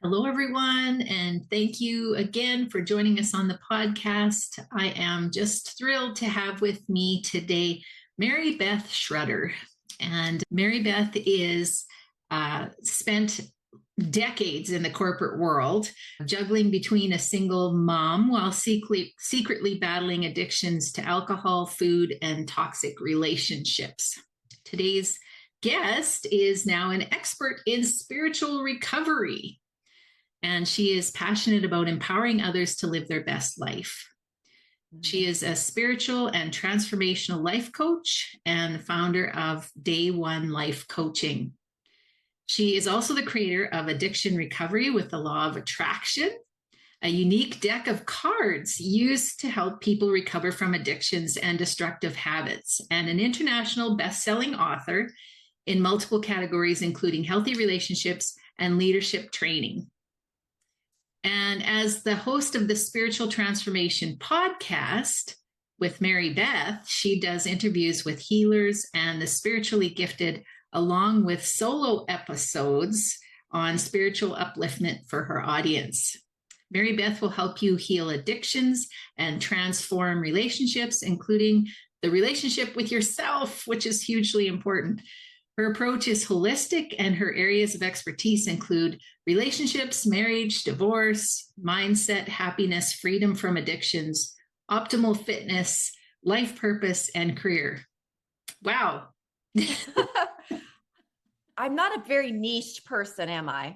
Hello, everyone, and thank you again for joining us on the podcast. I am just thrilled to have with me today Mary Beth Schroeder. And Mary Beth is spent decades in the corporate world, juggling between a single mom while secretly battling addictions to alcohol, food, and toxic relationships. Today's guest is now an expert in spiritual recovery, and she is passionate about empowering others to live their best life. She is a spiritual and transformational life coach and the founder of Day One Life Coaching. She is also the creator of Addiction Recovery with the Law of Attraction, a unique deck of cards used to help people recover from addictions and destructive habits, and an international best-selling author in multiple categories, including healthy relationships and leadership training. And as the host of the Spiritual Transformation podcast with Mary Beth, she does interviews with healers and the spiritually gifted, along with solo episodes on spiritual upliftment for her audience. Mary Beth will help you heal addictions and transform relationships, including the relationship with yourself, which is hugely important. Her approach is holistic, and her areas of expertise include relationships, marriage, divorce, mindset, happiness, freedom from addictions, optimal fitness, life purpose, and career. Wow. I'm not a very niche person, am I?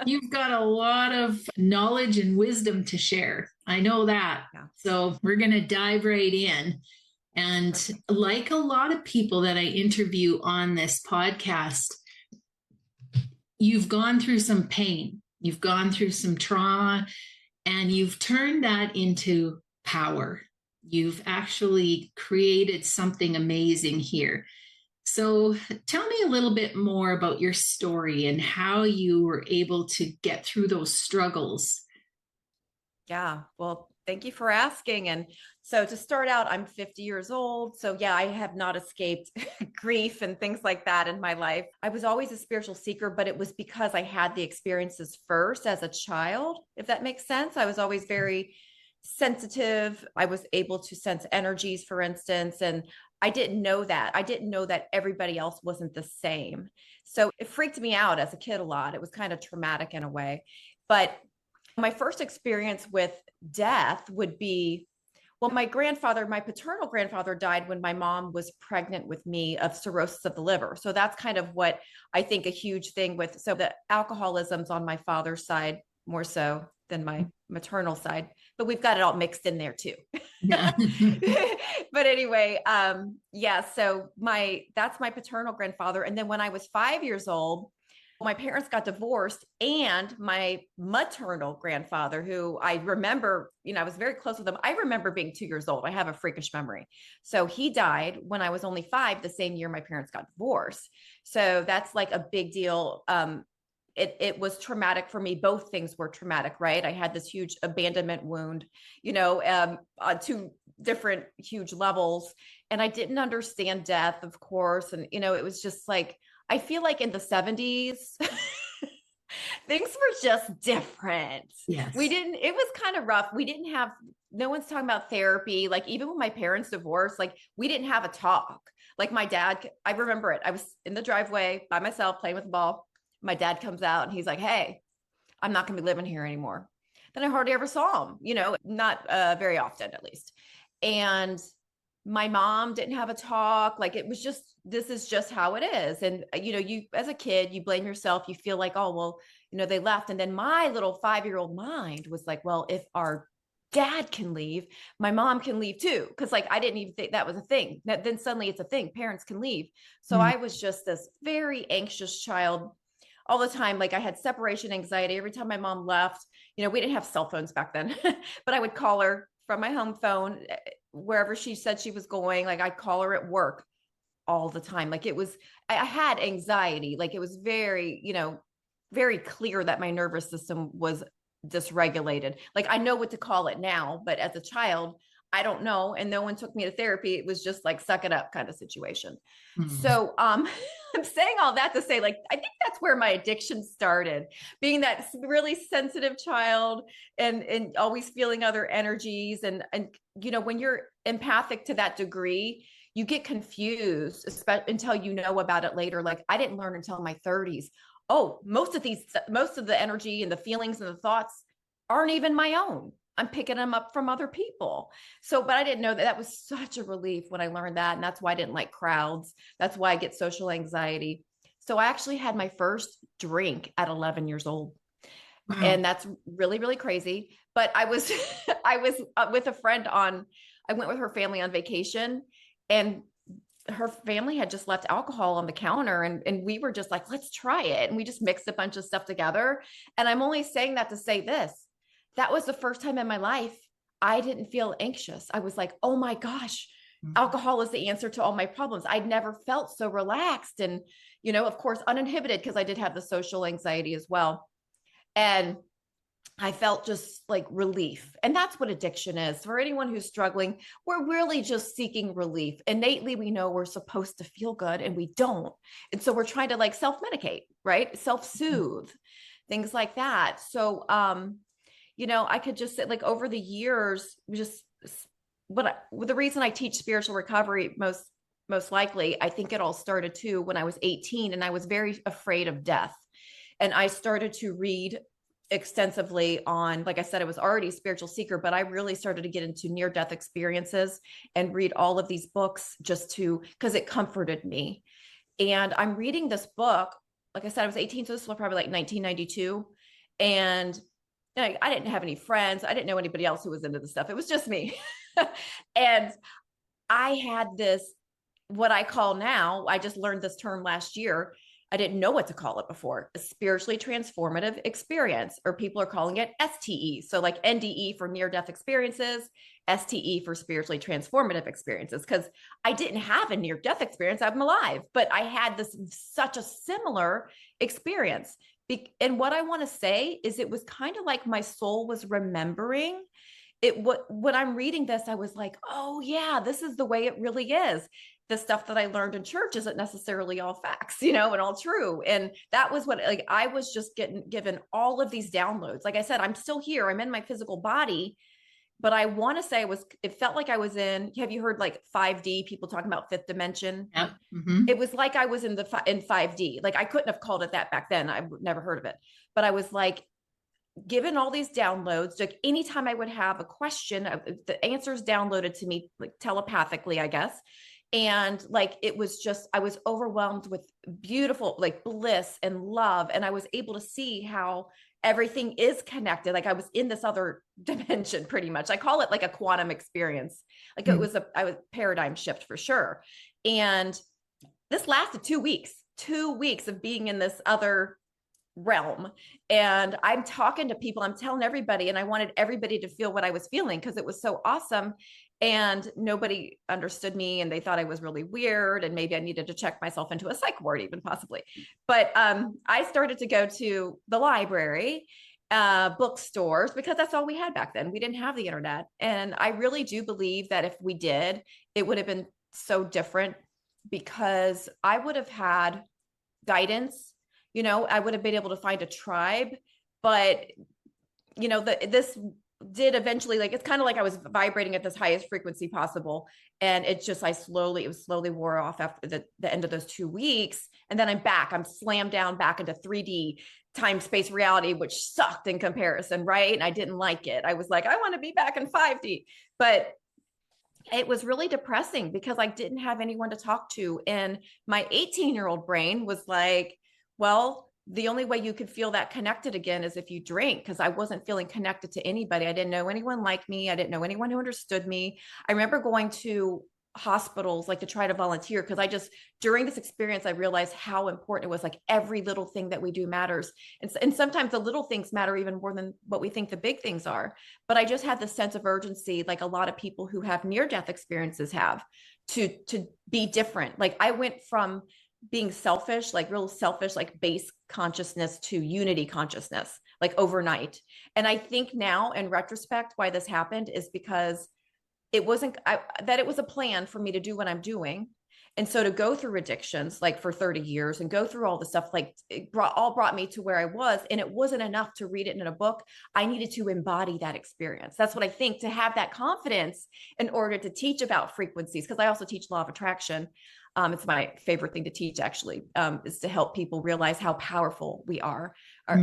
You've got a lot of knowledge and wisdom to share. I know that. Yeah. So we're going to dive right in. And like a lot of people that I interview on this podcast, you've gone through some pain, you've gone through some trauma, and you've turned that into power. You've actually created something amazing here. So tell me a little bit more about your story and how you were able to get through those struggles. Yeah, well, thank you for asking. And so to start out, I'm 50 years old. So yeah, I have not escaped grief and things like that in my life. I was always a spiritual seeker, but it was because I had the experiences first as a child, if that makes sense. I was always very sensitive. I was able to sense energies, for instance, and I didn't know that. I didn't know that everybody else wasn't the same. So it freaked me out as a kid a lot. It was kind of traumatic in a way. But my first experience with death would be, well, my paternal grandfather died when my mom was pregnant with me of cirrhosis of the liver. So that's kind of what I think a huge thing with, so the alcoholism's on my father's side more so than my maternal side, but we've got it all mixed in there too. Yeah. But anyway, so that's my paternal grandfather. And then when I was 5 years old, my parents got divorced, and my maternal grandfather, who I remember, I was very close with him. I remember being 2 years old. I have a freakish memory. So he died when I was only 5, the same year my parents got divorced. So that's like a big deal. It was traumatic for me. Both things were traumatic, right? I had this huge abandonment wound, on 2 different huge levels. And I didn't understand death, of course. And, it was just like, I feel like in the 70s, things were just different. Yes. It was kind of rough. No one's talking about therapy. Like even when my parents divorced, like we didn't have a talk. Like my dad, I remember it. I was in the driveway by myself playing with the ball. My dad comes out and he's like, "Hey, I'm not going to be living here anymore." Then I hardly ever saw him, not very often at least. And my mom didn't have a talk. Like it was just, this is just how it is. And, you, as a kid, you blame yourself. You feel like, oh, well, they left. And then my little 5-year-old mind was like, well, if our dad can leave, my mom can leave too. Cause like, I didn't even think that was a thing. Then suddenly it's a thing. Parents can leave. So I was just this very anxious child all the time. Like I had separation anxiety every time my mom left. We didn't have cell phones back then, but I would call her from my home phone wherever she said she was going. Like I'd call her at work all the time. Like I had anxiety. Like it was very, very clear that my nervous system was dysregulated. Like I know what to call it now, but as a child, I don't know. And no one took me to therapy. It was just like, suck it up kind of situation. Mm. So, I'm saying all that to say, like, I think that's where my addiction started, being that really sensitive child and always feeling other energies. And, when you're empathic to that degree, you get confused, especially until you know about it later. Like, I didn't learn until my 30s. Oh, most of the energy and the feelings and the thoughts aren't even my own. I'm picking them up from other people. So, but I didn't know that. That was such a relief when I learned that. And that's why I didn't like crowds. That's why I get social anxiety. So I actually had my first drink at 11 years old. Wow. And that's really, really crazy. But I was, I was with a friend I went with her family on vacation, and her family had just left alcohol on the counter, and we were just like, let's try it. And we just mixed a bunch of stuff together. And I'm only saying that to say this: that was the first time in my life I didn't feel anxious. I was like, oh my gosh, alcohol is the answer to all my problems. I'd never felt so relaxed and, of course, uninhibited, because I did have the social anxiety as well. And I felt just like relief. And that's what addiction is. For anyone who's struggling, we're really just seeking relief. Innately, we know we're supposed to feel good and we don't. And so we're trying to like self-medicate, right? Self-soothe, things like that. So, I could just say, like, over the years, just the reason I teach spiritual recovery most likely, I think it all started too when I was 18 and I was very afraid of death. And I started to read extensively on, like I said, I was already a spiritual seeker, but I really started to get into near-death experiences and read all of these books because it comforted me. And I'm reading this book, like I said, I was 18, so this was probably like 1992. And I didn't have any friends. I didn't know anybody else who was into this stuff. It was just me. And I had this, what I call now, I just learned this term last year. I didn't know what to call it before: a spiritually transformative experience, or people are calling it STE. So like NDE for near-death experiences, STE for spiritually transformative experiences. Because I didn't have a near-death experience. I'm alive, but I had such a similar experience. And what I want to say is, it was kind of like my soul was remembering it. When I'm reading this, I was like, oh yeah, this is the way it really is. The stuff that I learned in church isn't necessarily all facts, and all true. And that was what, like, I was just given all of these downloads. Like I said, I'm still here. I'm in my physical body, but I want to say it felt like I was have you heard like 5D, people talking about fifth dimension? Yep. Mm-hmm. It was like I was in 5D. Like, I couldn't have called it that back then. I've never heard of it, but I was like given all these downloads. Like, anytime I would have a question, the answers downloaded to me like telepathically, I guess. And like, it was just, I was overwhelmed with beautiful like bliss and love. And I was able to see how everything is connected. Like, I was in this other dimension pretty much. I call it like a quantum experience. Like, it was a paradigm shift for sure. And this lasted 2 weeks of being in this other realm. And I'm talking to people, I'm telling everybody, and I wanted everybody to feel what I was feeling because it was so awesome. And nobody understood me, and they thought I was really weird, and maybe I needed to check myself into a psych ward, even possibly. But I started to go to the library, bookstores, because that's all we had back then. We didn't have the internet. And I really do believe that if we did, it would have been so different, because I would have had guidance. I would have been able to find a tribe. But this did eventually, like, it's kind of like I was vibrating at this highest frequency possible, and it slowly wore off after the end of those 2 weeks. And then I'm slammed down back into 3D time space reality, which sucked in comparison, right? And I didn't like it. I was like, I want to be back in 5D. But it was really depressing because I didn't have anyone to talk to. And my 18-year-old brain was like, well, the only way you could feel that connected again is if you drink, because I wasn't feeling connected to anybody. I didn't know anyone like me. I didn't know anyone who understood me. I remember going to hospitals, like, to try to volunteer, because during this experience, I realized how important it was. Like, every little thing that we do matters. And sometimes the little things matter even more than what we think the big things are. But I just had this sense of urgency, like a lot of people who have near-death experiences have, to be different. Like, I went from being selfish, like real selfish, like base consciousness, to unity consciousness, like overnight. And I think now in retrospect, why this happened is because it wasn't that it was a plan for me to do what I'm doing. And so to go through addictions like for 30 years and go through all the stuff, like it brought me to where I was. And it wasn't enough to read it in a book. I needed to embody that experience. That's what I think, to have that confidence in order to teach about frequencies. Because I also teach law of attraction. It's my favorite thing to teach, actually, is to help people realize how powerful we are.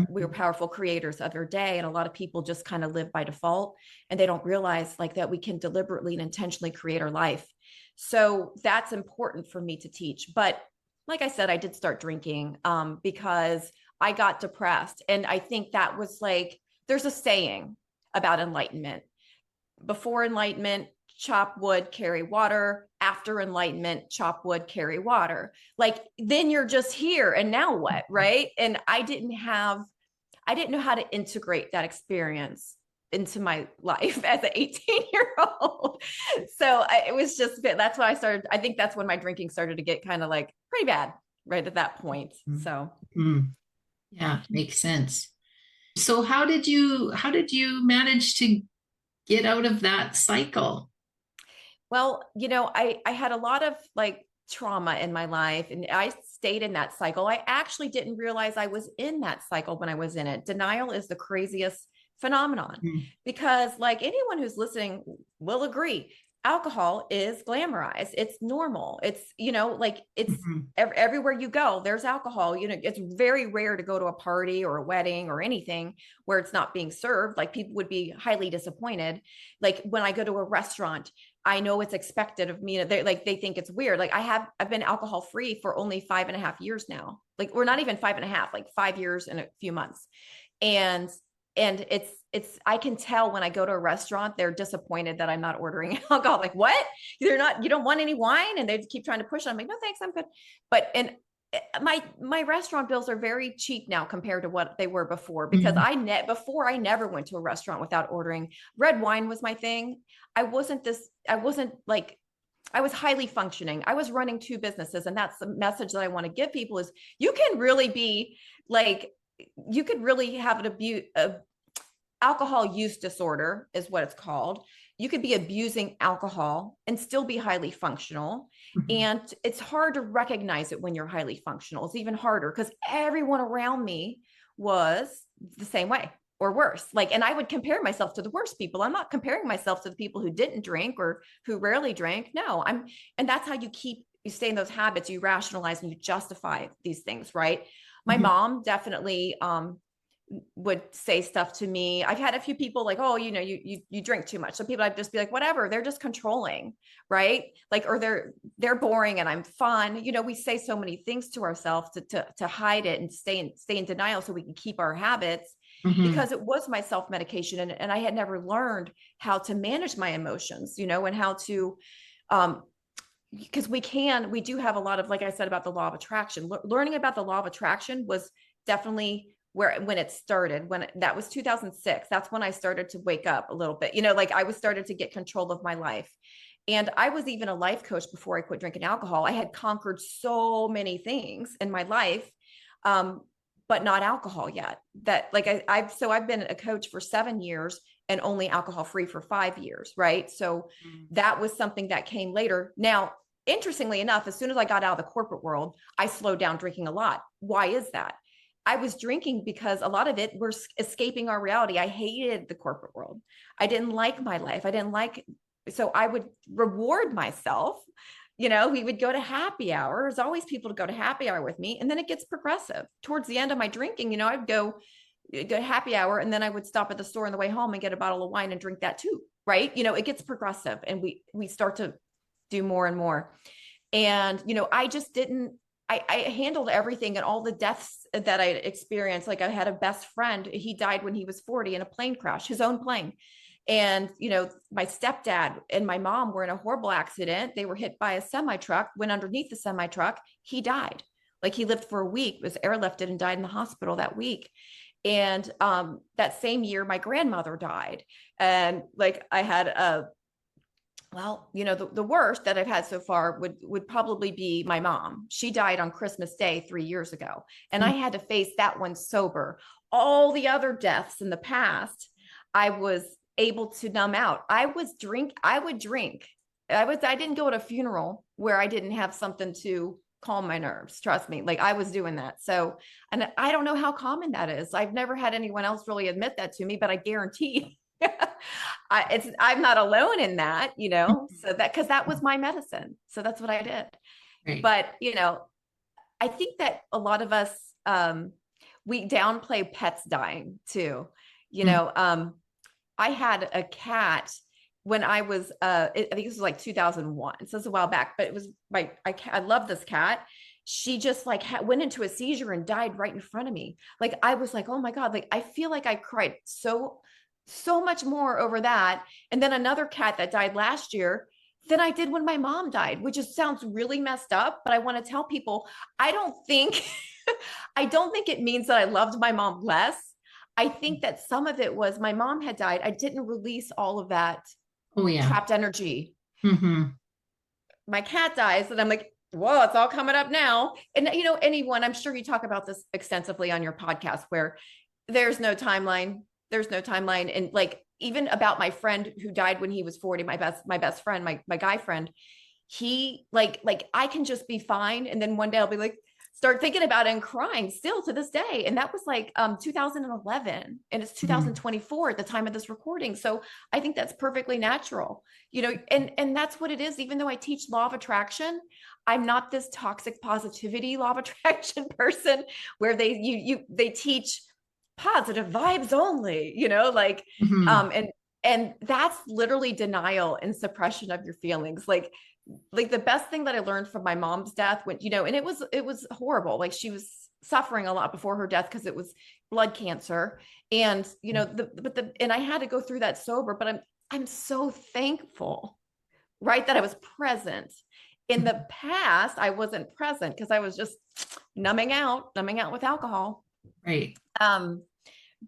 We're powerful creators of our day. And a lot of people just kind of live by default, and they don't realize like that we can deliberately and intentionally create our life. So that's important for me to teach. But like I said, I did start drinking because I got depressed. And I think that was like, there's a saying about enlightenment. Before enlightenment, chop wood, carry water. After enlightenment, chop wood, carry water. Like, then you're just here. And now what? Right. And I didn't know how to integrate that experience into my life as an 18-year-old. So it was just, that's when I think that's when my drinking started to get kind of like pretty bad right at that point. So yeah, makes sense. So how did you manage to get out of that cycle? Well, I had a lot of like trauma in my life, and I stayed in that cycle. I actually didn't realize I was in that cycle when I was in it. Denial is the craziest phenomenon because, like, anyone who's listening will agree, alcohol is glamorized. It's normal. It's, like it's everywhere you go, there's alcohol. It's very rare to go to a party or a wedding or anything where it's not being served. Like, people would be highly disappointed. Like, when I go to a restaurant, I know it's expected of me. They think it's weird. Like, I've been alcohol free for only 5.5 years now. Like, we're not even 5.5, like 5 years and a few months. And I can tell when I go to a restaurant, they're disappointed that I'm not ordering alcohol. Like, what? You don't want any wine? And they keep trying to push it. I'm like, no, thanks, I'm good. But, and my restaurant bills are very cheap now compared to what they were before, because before I never went to a restaurant without ordering. Red wine was my thing. I was highly functioning. I was running 2 businesses. And that's the message that I want to give people is you can really be like, you could really have alcohol use disorder is what it's called. You could be abusing alcohol and still be highly functional. And it's hard to recognize it when you're highly functional. It's even harder because everyone around me was the same way or worse. Like, and I would compare myself to the worst people. I'm not comparing myself to the people who didn't drink or who rarely drank. No, and that's how you stay in ththose habits. You rationalize and you justify these things, right? My mom definitely would say stuff to me. I've had a few people like, oh, you drink too much. So people, I'd just be like, whatever, they're just controlling, right? Like, or they're boring and I'm fun. We say so many things to ourselves to hide it and stay in denial so we can keep our habits, because it was my self-medication. And I had never learned how to manage my emotions, and how to, because we do have a lot of, like I said, about the law of attraction. Learning about the law of attraction was definitely when it started, when that was 2006. That's when I started to wake up a little bit, like I was started to get control of my life. And I was even a life coach before I quit drinking alcohol. I had conquered so many things in my life, but not alcohol yet. That, like, I've been a coach for 7 years and only alcohol free for 5 years. Right. So that was something that came later. Now, interestingly enough, as soon as I got out of the corporate world, I slowed down drinking a lot. Why is that? I was drinking because a lot of it was escaping our reality. I hated the corporate world. I didn't like my life. So I would reward myself. We would go to happy hour. There's always people to go to happy hour with me. And then it gets progressive. Towards the end of my drinking, I'd go to happy hour, and then I would stop at the store on the way home and get a bottle of wine and drink that too. Right. It gets progressive, and we start to do more and more. And, I just didn't, I handled everything and all the deaths that I experienced. Like, I had a best friend. He died when he was 40 in a plane crash, his own plane. And, my stepdad and my mom were in a horrible accident. They were hit by a semi truck, went underneath the semi truck. He died. Like, he lived for a week, was airlifted and died in the hospital that week. And that same year, my grandmother died. And like, I had the worst that I've had so far would probably be my mom. She died on Christmas Day 3 years ago. And I had to face that one sober. All the other deaths in the past, I was able to numb out. I would drink. I didn't go to a funeral where I didn't have something to calm my nerves. Trust me. Like I was doing that. So, and I don't know how common that is. I've never had anyone else really admit that to me, but I guarantee I'm not alone in that, so cause that was my medicine. So that's what I did. Right. But, I think that a lot of us, we downplay pets dying too. I had a cat when I was, I think this was like 2001. So it's a while back, but it was I love this cat. She just like went into a seizure and died right in front of me. Like, I was like, oh my God, like, I feel like I cried so much more over that. And then another cat that died last year than I did when my mom died, which just sounds really messed up. But I want to tell people, I don't think, I don't think it means that I loved my mom less. I think that some of it was my mom had died. I didn't release all of that trapped energy. Mm-hmm. My cat dies and I'm like, whoa, it's all coming up now. And anyone, I'm sure you talk about this extensively on your podcast, where there's no timeline. There's no timeline. And like, even about my friend who died when he was 40, my best friend, my guy friend, he like I can just be fine. And then one day I'll be like, start thinking about it and crying still to this day. And that was like 2011, and it's 2024 at the time of this recording. So I think that's perfectly natural, and that's what it is. Even though I teach law of attraction, I'm not this toxic positivity law of attraction person where they teach positive vibes only, and that's literally denial and suppression of your feelings. Like the best thing that I learned from my mom's death, when, and it was horrible. Like, she was suffering a lot before her death because it was blood cancer. And, and I had to go through that sober, but I'm so thankful, right, that I was present. In the past, I wasn't present because I was just numbing out with alcohol. Right.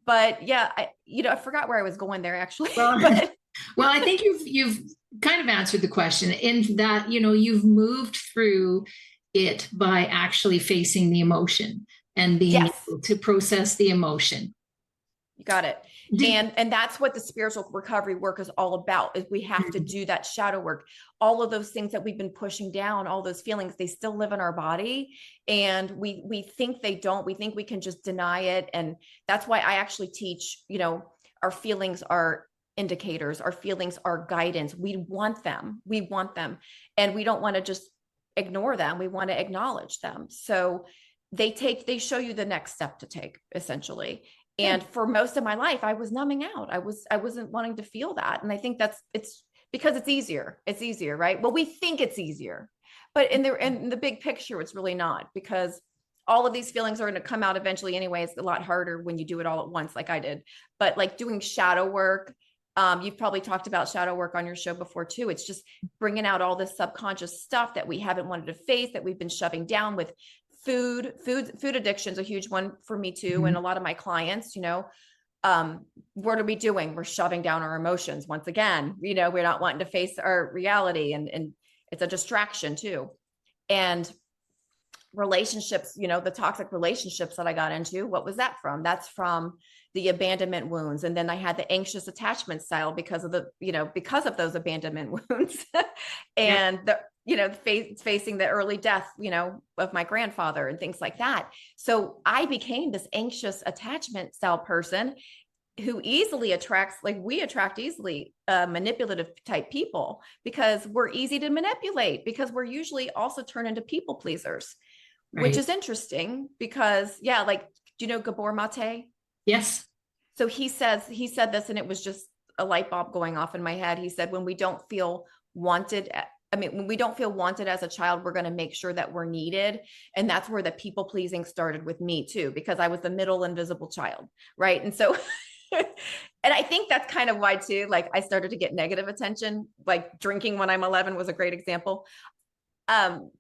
But yeah, I forgot where I was going there actually. Well, but well, I think you've kind of answered the question in that, you've moved through it by actually facing the emotion and being able to process the emotion. You got it. And that's what the spiritual recovery work is all about, is we have to do that shadow work. All of those things that we've been pushing down, all those feelings, they still live in our body. And we think they don't. We think we can just deny it. And that's why I actually teach, our feelings are indicators. Our feelings are guidance. We want them. And we don't want to just ignore them. We want to acknowledge them. So they show you the next step to take, essentially. And for most of my life, I was numbing out. I wasn't wanting to feel that. And I think it's because it's easier. It's easier, right? Well, we think it's easier, but in the big picture, it's really not, because all of these feelings are going to come out eventually anyway. It's a lot harder when you do it all at once, like I did. But like doing shadow work, you've probably talked about shadow work on your show before too. It's just bringing out all this subconscious stuff that we haven't wanted to face, that we've been shoving down with food addiction is a huge one for me too. And a lot of my clients, what are we doing? We're shoving down our emotions. Once again, we're not wanting to face our reality, and it's a distraction too. And relationships, the toxic relationships that I got into, what was that from? That's from the abandonment wounds. And then I had the anxious attachment style because of those abandonment wounds and facing the early death, of my grandfather and things like that. So I became this anxious attachment style person who easily attracts, like we attract easily manipulative type people, because we're easy to manipulate, because we're usually also turn into people pleasers, which is interesting because like, do you know Gabor Mate? Yes. So he said this, and it was just a light bulb going off in my head. He said, when we don't feel wanted as a child, we're going to make sure that we're needed. And that's where the people pleasing started with me too, because I was the middle invisible child. Right. And so, and I think that's kind of why too, like I started to get negative attention, like drinking when I'm 11 was a great example.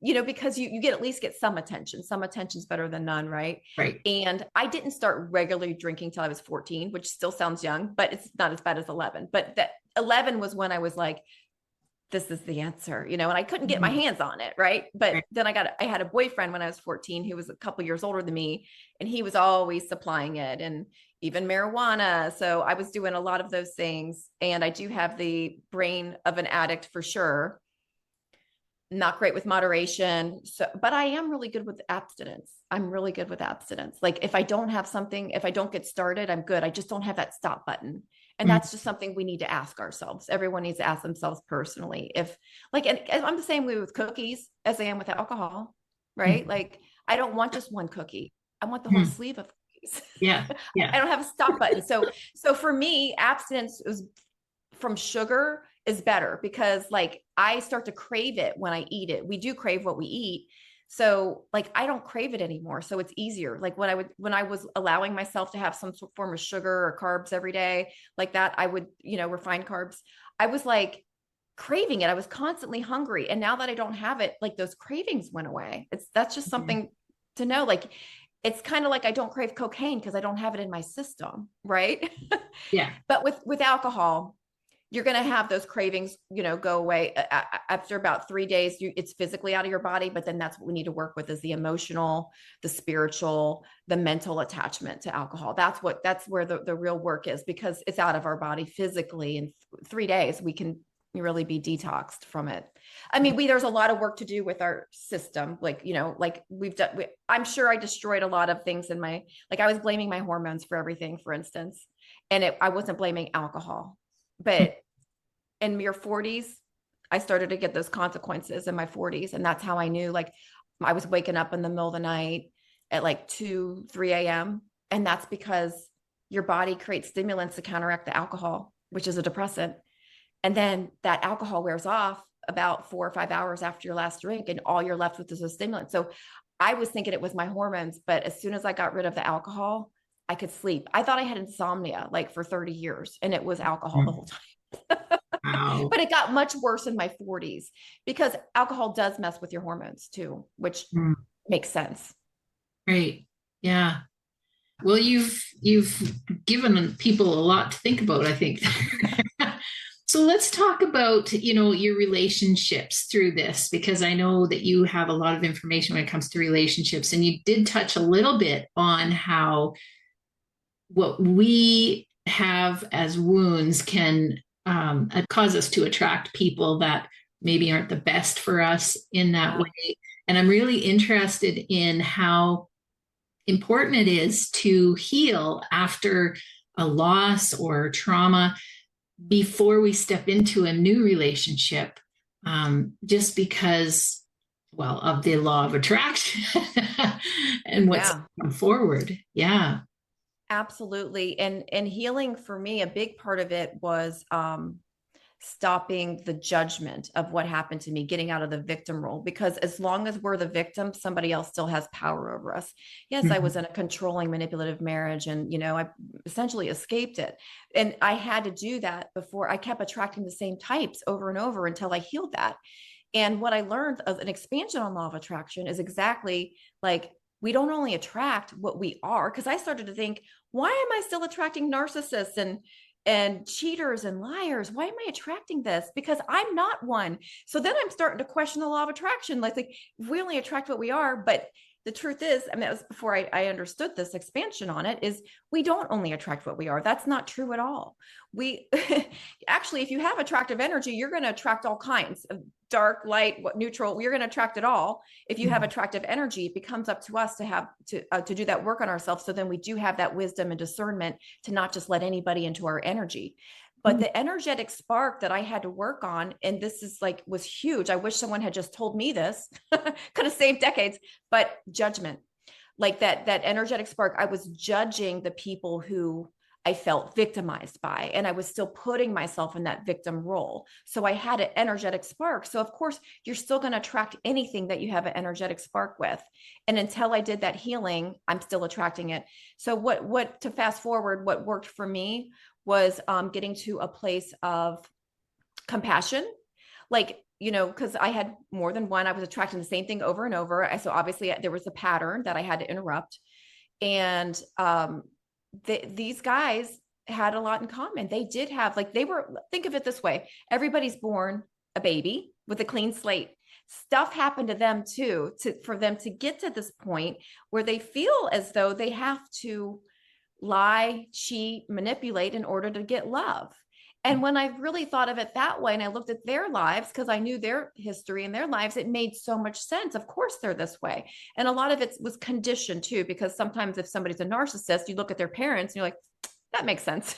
Because you at least get some attention. Some attention's better than none. Right. And I didn't start regularly drinking till I was 14, which still sounds young, but it's not as bad as 11. But that 11 was when I was like, this is the answer, and I couldn't get my hands on it. Right. But then I had a boyfriend when I was 14, who was a couple years older than me, and he was always supplying it. And, even marijuana. So I was doing a lot of those things. And I do have the brain of an addict for sure. Not great with moderation. So, but I am really good with abstinence. I'm really good with abstinence. Like if I don't have something, if I don't get started, I'm good. I just don't have that stop button. And Mm. that's just something we need to ask ourselves. Everyone needs to ask themselves personally. If like, and I'm the same way with cookies as I am with alcohol, right? Mm. Like I don't want just one cookie. I want the whole Mm. sleeve of cookies. Yeah. Yeah. I don't have a stop button. So for me, abstinence is from sugar is better because like I start to crave it when I eat it. We do crave what we eat. So like I don't crave it anymore. So it's easier. Like when I was allowing myself to have some form of sugar or carbs every day, like that, I would, refined carbs. I was like craving it. I was constantly hungry. And now that I don't have it, like those cravings went away. That's just Mhm. something to know. Like it's kind of like I don't crave cocaine because I don't have it in my system. Right. Yeah. But with alcohol, you're going to have those cravings, go away after about 3 days. It's physically out of your body, but then that's what we need to work with is the emotional, the spiritual, the mental attachment to alcohol. That's where the real work is because it's out of our body physically. In 3 days, we can really be detoxed from it. I mean, there's a lot of work to do with our system. Like, like we've done, I'm sure I destroyed a lot of things like I was blaming my hormones for everything, for instance, and I wasn't blaming alcohol. But in your 40s, I started to get those consequences in my 40s. And that's how I knew like I was waking up in the middle of the night at like 2, 3 a.m. And that's because your body creates stimulants to counteract the alcohol, which is a depressant. And then that alcohol wears off about 4 or 5 hours after your last drink, and all you're left with is a stimulant. So I was thinking it was my hormones, but as soon as I got rid of the alcohol, I could sleep. I thought I had insomnia like for 30 years, and it was alcohol the whole Mm. time. Wow. But it got much worse in my 40s because alcohol does mess with your hormones too, which Mm. makes sense. Great. Yeah. Well, you've given people a lot to think about, I think. So let's talk about, your relationships through this, because I know that you have a lot of information when it comes to relationships, and you did touch a little bit on how what we have as wounds can cause us to attract people that maybe aren't the best for us in that Yeah. way. And I'm really interested in how important it is to heal after a loss or trauma before we step into a new relationship, just because, well, of the law of attraction and what's Yeah. come forward. Yeah. Absolutely. And healing for me, a big part of it was stopping the judgment of what happened to me, getting out of the victim role. Because as long as we're the victim, somebody else still has power over us. Yes, I Mhm. was in a controlling, manipulative marriage, and I essentially escaped it. And I had to do that before. I kept attracting the same types over and over until I healed that. And what I learned of an expansion on law of attraction is exactly like we don't only attract what we are, because I started to think, why am I still attracting narcissists and cheaters and liars? Why am I attracting this? Because I'm not one. So then I'm starting to question the law of attraction. Like we only attract what we are, but the truth is, I mean, that was before I understood this expansion on it, is we don't only attract what we are. That's not true at all. We actually, if you have attractive energy, you're going to attract all kinds of dark, light, neutral. You're going to attract it all. If you have attractive energy, it becomes up to us to have to do that work on ourselves. So then we do have that wisdom and discernment to not just let anybody into our energy. But the energetic spark that I had to work on, and this is like was huge. I wish someone had just told me this, could have saved decades, but judgment, like that energetic spark, I was judging the people who I felt victimized by, and I was still putting myself in that victim role. So I had an energetic spark. So of course, you're still going to attract anything that you have an energetic spark with. And until I did that healing, I'm still attracting it. So what to fast forward, what worked for me was getting to a place of compassion, like because I had more than one. I was attracting the same thing over and over. So obviously there was a pattern that I had to interrupt. And these guys had a lot in common. They did have, like, think of it this way. Everybody's born a baby with a clean slate. Stuff happened to them too, for them to get to this point where they feel as though they have to lie, cheat, manipulate in order to get love. And when I really thought of it that way, and I looked at their lives, because I knew their history and their lives, it made so much sense. Of course, they're this way. And a lot of it was conditioned too, because sometimes if somebody's a narcissist, you look at their parents and you're like, that makes sense.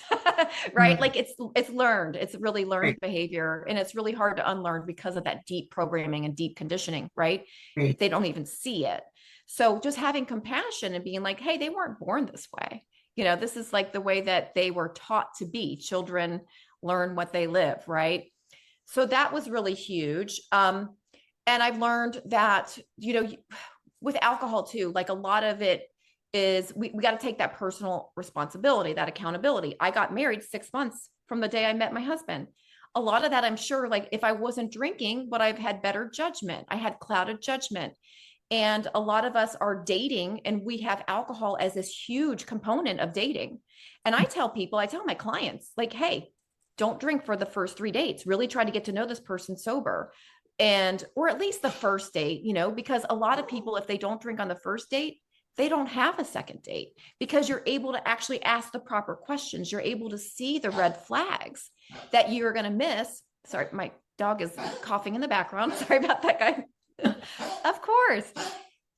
Right? Like it's learned. It's really learned Right. behavior. And it's really hard to unlearn because of that deep programming and deep conditioning, right? Right. They don't even see it. So just having compassion and being like, hey, they weren't born this way. This is like the way that they were taught to be. Children learn what they live, right? So that was really huge. And I've learned that, with alcohol too, like a lot of it is we got to take that personal responsibility, that accountability. I got married 6 months from the day I met my husband. A lot of that, I'm sure, like if I wasn't drinking, would I've had better judgment. I had clouded judgment. And a lot of us are dating and we have alcohol as this huge component of dating. And I tell my clients, like, hey, don't drink for the first 3 dates. Really try to get to know this person sober. Or at least the first date, because a lot of people, if they don't drink on the first date, they don't have a second date because you're able to actually ask the proper questions. You're able to see the red flags that you're going to miss. Sorry, my dog is coughing in the background. Sorry about that, guy. Of course.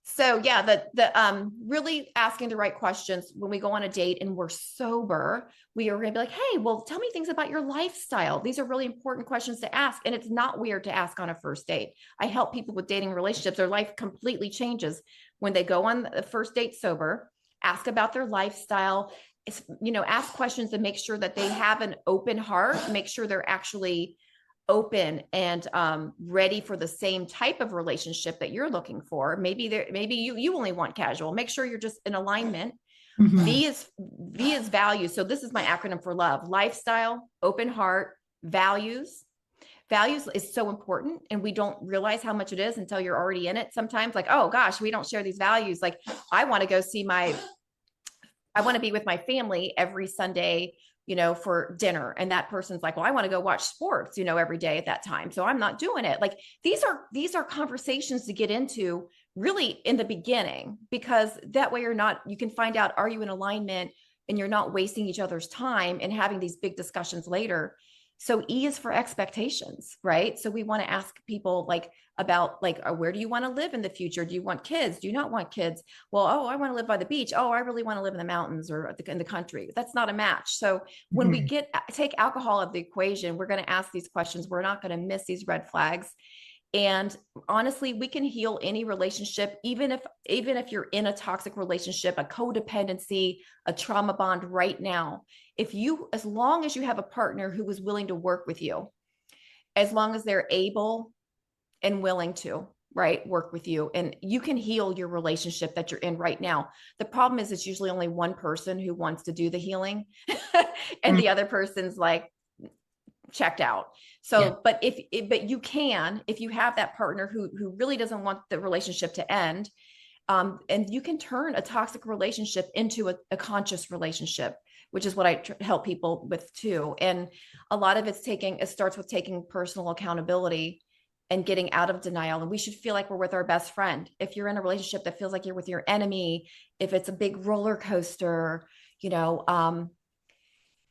So yeah, the really asking the right questions when we go on a date and we're sober, we are going to be like, hey, well, tell me things about your lifestyle. These are really important questions to ask. And it's not weird to ask on a first date. I help people with dating relationships. Their life completely changes when they go on the first date sober, ask about their lifestyle, ask questions and make sure that they have an open heart, make sure they're actually open and ready for the same type of relationship that you're looking for. Maybe you only want casual. Make sure you're just in alignment. Mm-hmm. V is values. So this is my acronym for love: lifestyle, open heart, values. Values is so important, and we don't realize how much it is until you're already in it. Sometimes, like, oh gosh, we don't share these values. Like, I want to be with my family every Sunday, for dinner. And that person's like, well, I want to go watch sports, every day at that time. So I'm not doing it. Like these are conversations to get into really in the beginning, because that way you can find out, are you in alignment, and you're not wasting each other's time and having these big discussions later. So E is for expectations, right? So we want to ask people about where do you want to live in the future? Do you want kids? Do you not want kids? Well, oh, I want to live by the beach. Oh, I really want to live in the mountains or in the country. That's not a match. So when we take alcohol out of the equation, we're going to ask these questions. We're not going to miss these red flags. And honestly, we can heal any relationship, even if you're in a toxic relationship, a codependency, a trauma bond right now. As long as you have a partner who is willing to work with you, as long as they're able and willing to, right, work with you, and you can heal your relationship that you're in right now. The problem is it's usually only one person who wants to do the healing and the other person's like checked out. So, yeah. But if you have that partner who really doesn't want the relationship to end, and you can turn a toxic relationship into a conscious relationship, which is what I help people with too. And a lot of it starts with taking personal accountability and getting out of denial. And we should feel like we're with our best friend. If you're in a relationship that feels like you're with your enemy, if it's a big roller coaster,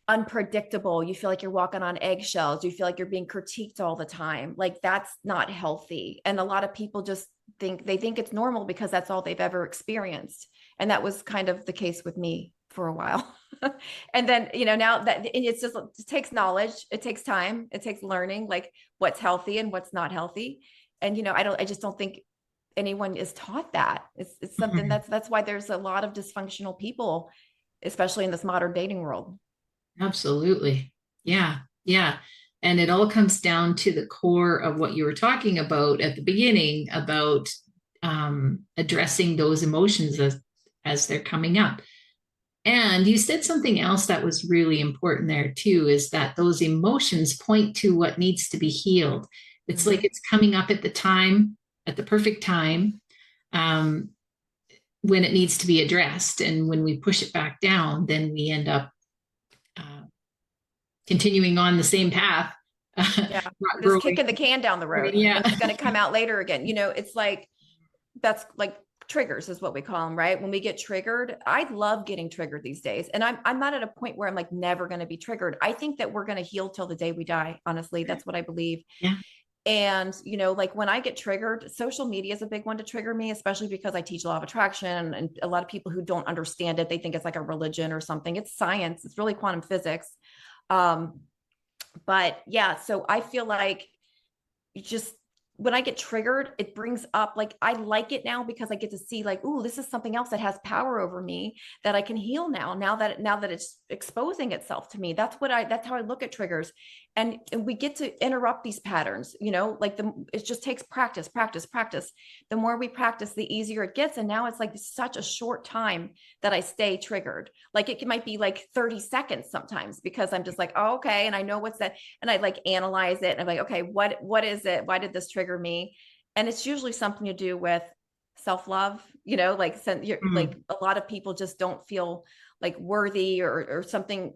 unpredictable, you feel like you're walking on eggshells, you feel like you're being critiqued all the time, like that's not healthy. And a lot of people just think it's normal because that's all they've ever experienced. And that was kind of the case with me for a while. And then, now that it takes knowledge, it takes time, it takes learning, like what's healthy and what's not healthy. And, I just don't think anyone is taught that. It's something that's why there's a lot of dysfunctional people, especially in this modern dating world. Absolutely. Yeah. Yeah. And it all comes down to the core of what you were talking about at the beginning about addressing those emotions as they're coming up. And you said something else that was really important there too, is that those emotions point to what needs to be healed. It's like it's coming up at the perfect time, when it needs to be addressed. And when we push it back down, then we end up continuing on the same path. Yeah, just kicking the can down the road. Yeah. And it's going to come out later again. It's like, that's like triggers is what we call them, right? When we get triggered, I love getting triggered these days. And I'm not at a point where I'm like never going to be triggered. I think that we're going to heal till the day we die. Honestly, that's what I believe. Yeah. And, like when I get triggered, social media is a big one to trigger me, especially because I teach law of attraction, and a lot of people who don't understand it, they think it's like a religion or something. It's science. It's really quantum physics. But yeah, so I feel like just when I get triggered, it brings up, like, I like it now because I get to see like, ooh, this is something else that has power over me that I can heal now that it's exposing itself to me. That's how I look at triggers. And we get to interrupt these patterns, like it just takes practice, practice, practice. The more we practice, the easier it gets. And now it's like such a short time that I stay triggered. Like it might be like 30 seconds sometimes, because I'm just like, oh, okay. And I know what's that. And I like analyze it. And I'm like, okay, what is it? Why did this trigger me? And it's usually something to do with self-love, like like a lot of people just don't feel like worthy or something.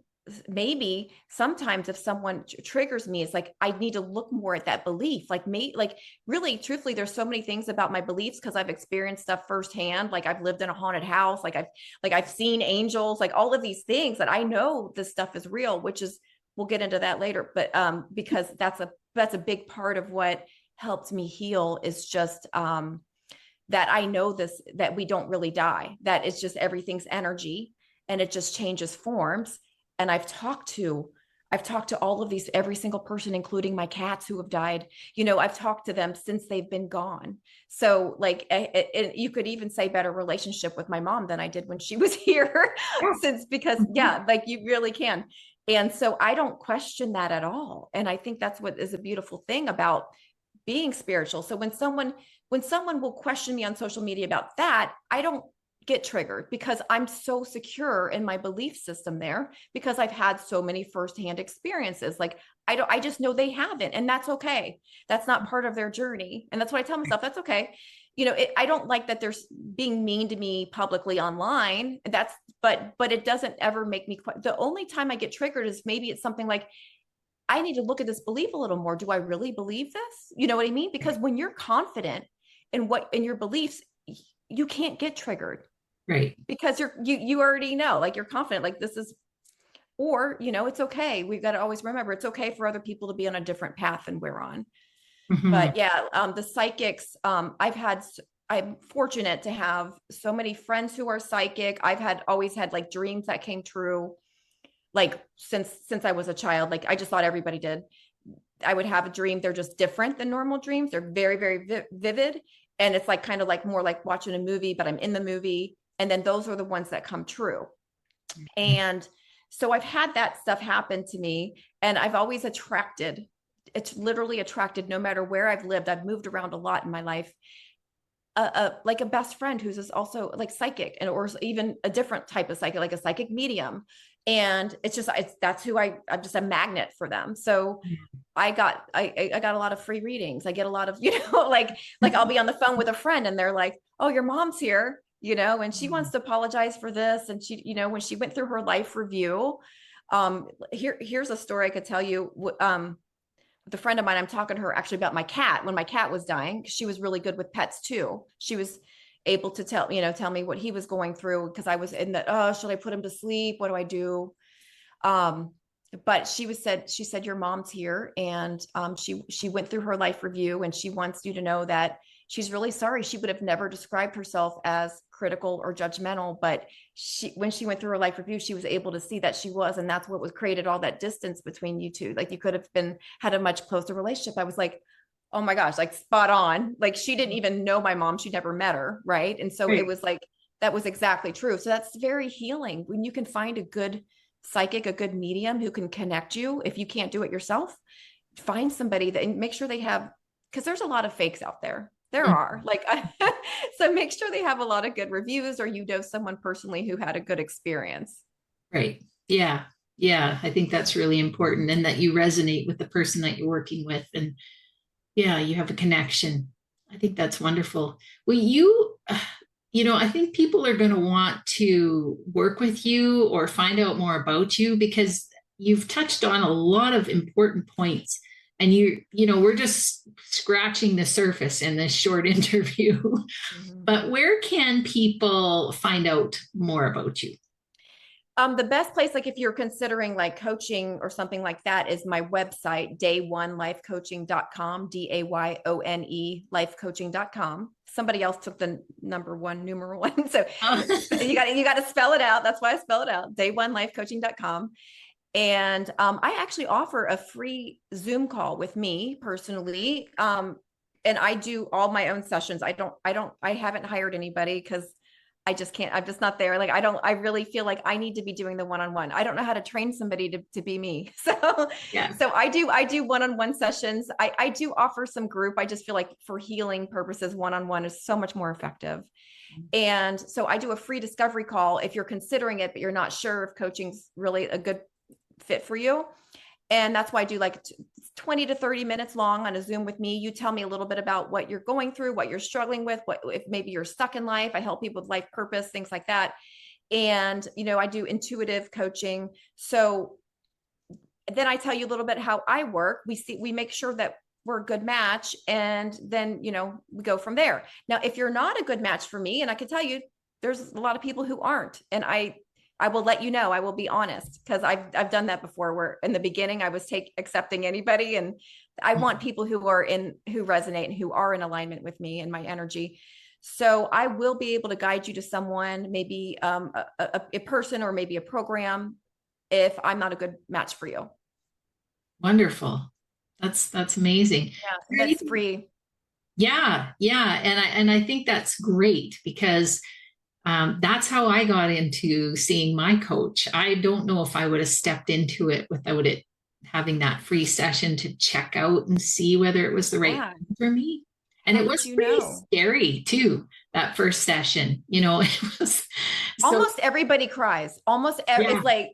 Maybe sometimes if someone triggers me, it's like I need to look more at that belief. Like really truthfully, there's so many things about my beliefs because I've experienced stuff firsthand. Like I've lived in a haunted house, I've seen angels, like all of these things that I know this stuff is real, which is, we'll get into that later, but because that's a big part of what helped me heal, is just that I know this, that we don't really die, that it's just everything's energy and it just changes forms. And I've talked to all of these, every single person, including my cats who have died. I've talked to them since they've been gone. So like, you could even say better relationship with my mom than I did when she was here, because like you really can. And so I don't question that at all. And I think that's what is a beautiful thing about being spiritual. So when someone will question me on social media about that, I don't get triggered, because I'm so secure in my belief system there, because I've had so many firsthand experiences. Like I just know they haven't, and that's okay. That's not part of their journey. And that's what I tell myself. That's okay. I don't like that there's being mean to me publicly online. But it doesn't ever make me the only time I get triggered is maybe it's something like, I need to look at this belief a little more. Do I really believe this? You know what I mean? Because when you're confident in your beliefs, you can't get triggered. Right. Because you already know, like you're confident, like this is, or, it's okay. We've got to always remember it's okay for other people to be on a different path than we're on. Mm-hmm. But yeah, the psychics, I'm fortunate to have so many friends who are psychic. Always had like dreams that came true. Like since I was a child, like I just thought everybody did. I would have a dream. They're just different than normal dreams. They're very, very vivid. And it's like kind of like more like watching a movie, but I'm in the movie. And then those are the ones that come true. Mm-hmm. And so I've had that stuff happen to me, and I've always it's literally attracted, no matter where I've lived. I've moved around a lot in my life. Like a best friend who's also like psychic, or even a different type of psychic, like a psychic medium. And that's who I'm just a magnet for them. So I got a lot of free readings. I get a lot of, like I'll be on the phone with a friend and they're like, oh, your mom's here, and she wants to apologize for this. And she, when she went through her life review, here's a story I could tell you. The friend of mine, I'm talking to her actually about my cat. When my cat was dying, she was really good with pets too. She was able to tell me what he was going through, because I was in the, oh, should I put him to sleep? What do I do? But she said, your mom's here. And she went through her life review, and she wants you to know that she's really sorry. She would have never described herself as critical or judgmental, but when she went through her life review, she was able to see that she was, and that's what was created all that distance between you two. Like you could have had a much closer relationship. I was like, oh my gosh, like spot on. Like she didn't even know my mom. She never met her. Right. And so It was like, that was exactly true. So that's very healing when you can find a good psychic, a good medium who can connect you. If you can't do it yourself, find somebody that, and make sure they have, because there's a lot of fakes out there. There are so make sure they have a lot of good reviews, or someone personally who had a good experience. Right. Yeah. Yeah. I think that's really important, and that you resonate with the person that you're working with, and yeah, you have a connection. I think that's wonderful. Well, I think people are going to want to work with you or find out more about you, because you've touched on a lot of important points And we're just scratching the surface in this short interview. Mhm. But where can people find out more about you? The best place, like if you're considering like coaching or something like that, is my website, day1lifecoaching.com, DAYONE lifecoaching.com. Somebody else took the numeral one. So you got to spell it out. That's why I spell it out, day1lifecoaching.com. And I actually offer a free Zoom call with me personally. And I do all my own sessions. I haven't hired anybody because I just can't, I'm just not there. Like, I really feel like I need to be doing the one-on-one. I don't know how to train somebody to be me. Yeah. So I do one-on-one sessions. I do offer some group. I just feel like for healing purposes, one-on-one is so much more effective. And so I do a free discovery call if you're considering it, but you're not sure if coaching's really a good fit for you. And that's why I do like 20 to 30 minutes long on a Zoom with me. You tell me a little bit about what you're going through, what you're struggling with, what if maybe you're stuck in life. I help people with life purpose, things like that. And, I do intuitive coaching. So then I tell you a little bit how I work. We make sure that we're a good match. And then, we go from there. Now, if you're not a good match for me, and I can tell you, there's a lot of people who aren't. And I will let you know. I will be honest, because I've done that before, where in the beginning I was accepting anybody, and I want people who resonate and who are in alignment with me and my energy. So I will be able to guide you to someone, maybe a person or maybe a program, if I'm not a good match for you. Wonderful. That's amazing. Yeah, that's free. Yeah, yeah, and I think that's great because that's how I got into seeing my coach. I don't know if I would have stepped into it without it having that free session to check out and see whether it was the right Yeah. thing for me. And How it would was you pretty know? scary too, that first session. It was so, Almost everybody cries. yeah,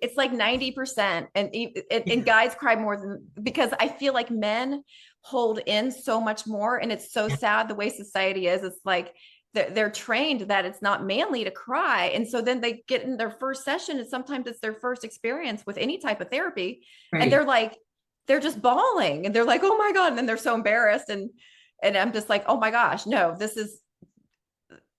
It's like 90%, and guys cry more than, because I feel like men hold in so much more, and it's so yeah, sad the way society is. It's like they're trained that it's not manly to cry, and so then they get in their first session, and sometimes it's their first experience with any type of therapy, and right. they're just bawling, and they're like, oh my god, and then they're so embarrassed, and I'm just like, oh my gosh, no, this is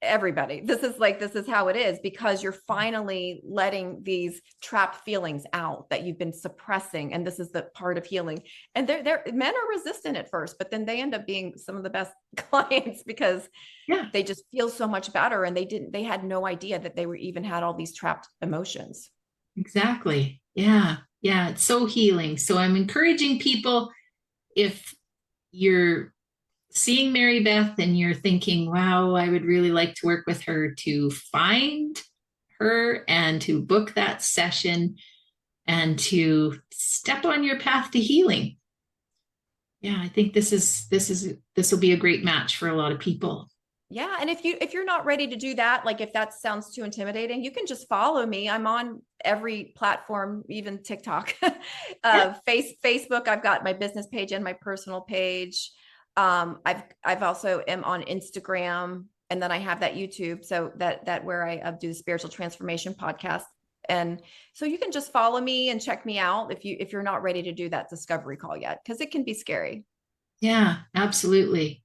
everybody. This is how it is, because you're finally letting these trapped feelings out that you've been suppressing. And this is the part of healing. And men are resistant at first, but then they end up being some of the best clients, because Yeah, they just feel so much better. And they had no idea that they were even had all these trapped emotions. exactly. Yeah, yeah, it's so healing. So I'm encouraging people, if you're seeing Mary Beth and you're thinking, wow, I would really like to work with her, to find her and to book that session and to step on your path to healing. Yeah, I think this will be a great match for a lot of people. Yeah. And if you're not ready to do that, like if that sounds too intimidating, you can just follow me. I'm on every platform, even TikTok, Yeah. Facebook. I've got my business page and my personal page. I've also am on Instagram, and then I have that YouTube. So that where I do the spiritual transformation podcast. And so you can just follow me and check me out if you're not ready to do that discovery call yet, because it can be scary. Yeah, absolutely.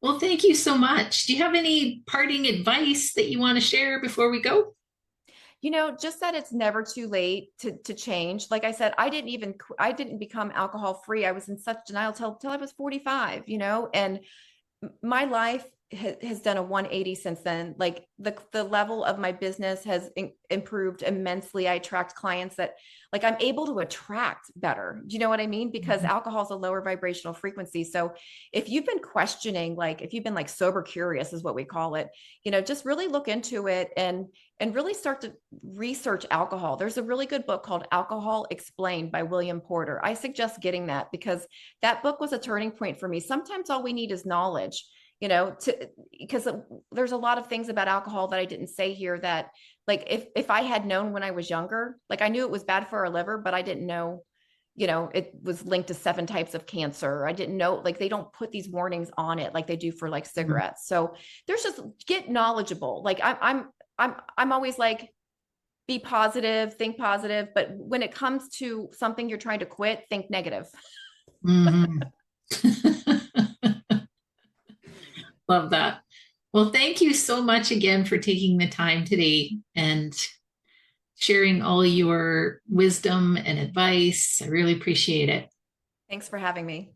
Well, thank you so much. Do you have any parting advice that you want to share before we go? Just that it's never too late to change. Like I said, I didn't become alcohol free. I was in such denial till I was 45, and my life has done a 180 since then. Like the level of my business has improved immensely. I attract clients that, like, I'm able to attract better. Do you know what I mean? Because alcohol is a lower vibrational frequency. So if you've been questioning, like if you've been like sober curious is what we call it, just really look into it and really start to research alcohol. There's a really good book called Alcohol Explained by William Porter. I suggest getting that, because that book was a turning point for me. Sometimes all we need is knowledge, because there's a lot of things about alcohol that I didn't say here that, like, if I had known when I was younger, like I knew it was bad for our liver, but I didn't know, it was linked to 7 types of cancer. I didn't know, like, they don't put these warnings on it like they do for like cigarettes. So there's just get knowledgeable. Like I'm always like, be positive, think positive, but when it comes to something you're trying to quit, think negative. Mhm. Love that. Well, thank you so much again for taking the time today and sharing all your wisdom and advice. I really appreciate it. Thanks for having me.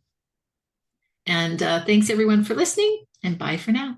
And thanks everyone for listening, and bye for now.